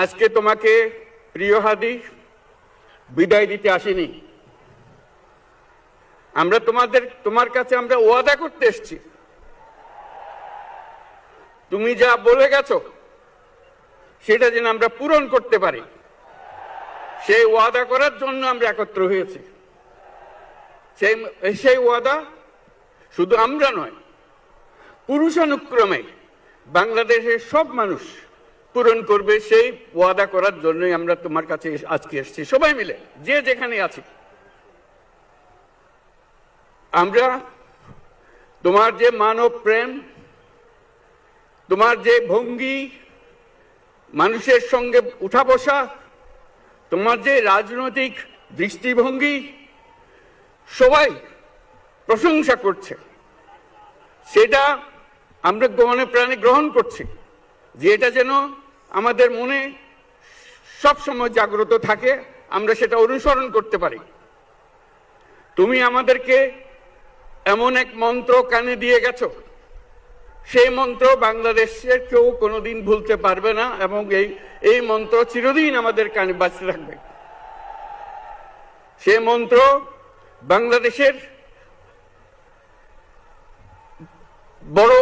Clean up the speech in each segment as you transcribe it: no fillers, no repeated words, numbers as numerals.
আজকে তোমাকে প্রিয় হাদি বিদায় দিতে আসিনি। আমরা তোমার কাছে আমরা ওয়াদা করতে এসেছি। তুমি যা বলে গেছো সেটা যেন আমরা পূরণ করতে পারি, সেই ওয়াদা করার জন্য আমরা একত্র হয়েছি। সেই ওয়াদা শুধু আমরা নয়, পুরুষানুক্রমে বাংলাদেশের সব মানুষ পূরণ করবে। সেই ওয়াদা করার জন্যই আমরা তোমার কাছে আজকে এসেছি, সবাই মিলে যে যেখানে আছি। আমরা তোমার যে মানব প্রেম, তোমার যে ভঙ্গি, মানুষের সঙ্গে উঠা বসা, তোমার যে রাজনৈতিক দৃষ্টিভঙ্গি, সবাই প্রশংসা করছে। সেটা আমরা মনে প্রাণে গ্রহণ করছি, যে এটা যেন আমাদের মনে সব সময় জাগ্রত থাকে, আমরা সেটা অনুসরণ করতে পারি। তুমি আমাদেরকে এমন এক মন্ত্র কানে দিয়ে গেছো, সেই মন্ত্র বাংলাদেশের কেউ কোনোদিন ভুলতে পারবে না, এবং এই মন্ত্র চিরদিন আমাদের কানে বাঁচতে থাকবে। সেই মন্ত্র বাংলাদেশের বড়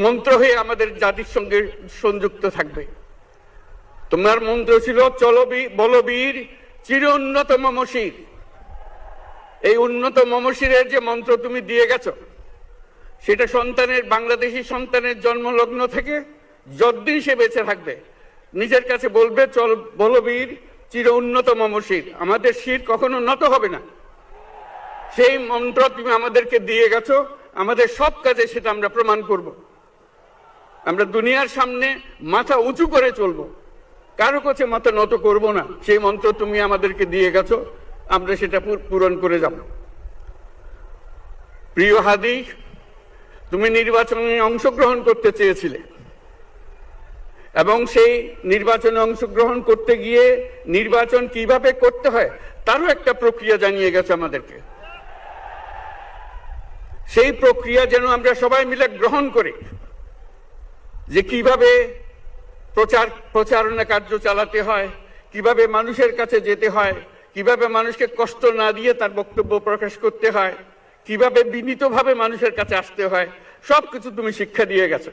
মন্ত্র হয়ে আমাদের জাতির সঙ্গে সংযুক্ত থাকবে। তোমার মন্ত্র ছিল বলবীর চির উন্নত মমশির। এই উন্নত মমশিরের যে মন্ত্র তুমি দিয়ে গেছো, সেটা বাংলাদেশি সন্তানের জন্মলগ্ন থেকে যতদিন সে বেঁচে থাকবে নিজের কাছে বলবে, বলবীর চির উন্নত মমশির, আমাদের শির কখনো নত হবে না। সেই মন্ত্র তুমি আমাদেরকে দিয়ে গেছো, আমাদের সব কাজে সেটা আমরা প্রমাণ করব। আমরা দুনিয়ার সামনে মাথা উঁচু করে চলবো, কারো কাছে মাথা নত করব না। সেই মন্ত্র তুমি আমাদেরকে দিয়ে গেছো, আমরা সেটা পূরণ করে যাব। প্রিয় হাদি, তুমি নির্বাচনে অংশগ্রহণ করতে চেয়েছিলে, এবং সেই নির্বাচনে অংশগ্রহণ করতে গিয়ে নির্বাচন কিভাবে করতে হয় তারও একটা প্রক্রিয়া জানিয়ে গেছে আমাদেরকে। সেই প্রক্রিয়া যেন আমরা সবাই মিলে গ্রহণ করি, যে কিভাবে প্রচারণা কার্য চালাতে হয়, কিভাবে মানুষের কাছে যেতে হয়, কিভাবে মানুষকে কষ্ট না দিয়ে তার বক্তব্য প্রকাশ করতে হয়, কিভাবে বিনীতভাবে মানুষের কাছে আসতে হয়, সবকিছু তুমি শিক্ষা দিয়ে গেছো।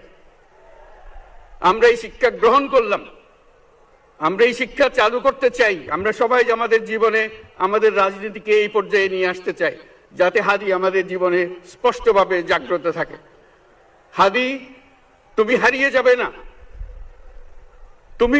আমরা এই শিক্ষা গ্রহণ করলাম, আমরা এই শিক্ষা চালু করতে চাই। আমরা সবাই আমাদের জীবনে আমাদের রাজনীতিকে এই পর্যায়ে নিয়ে আসতে চাই, যাতে হাদি আমাদের জীবনে স্পষ্টভাবে জাগ্রত থাকে। হাদি, তুমি হারিয়ে যাবে না। তুমি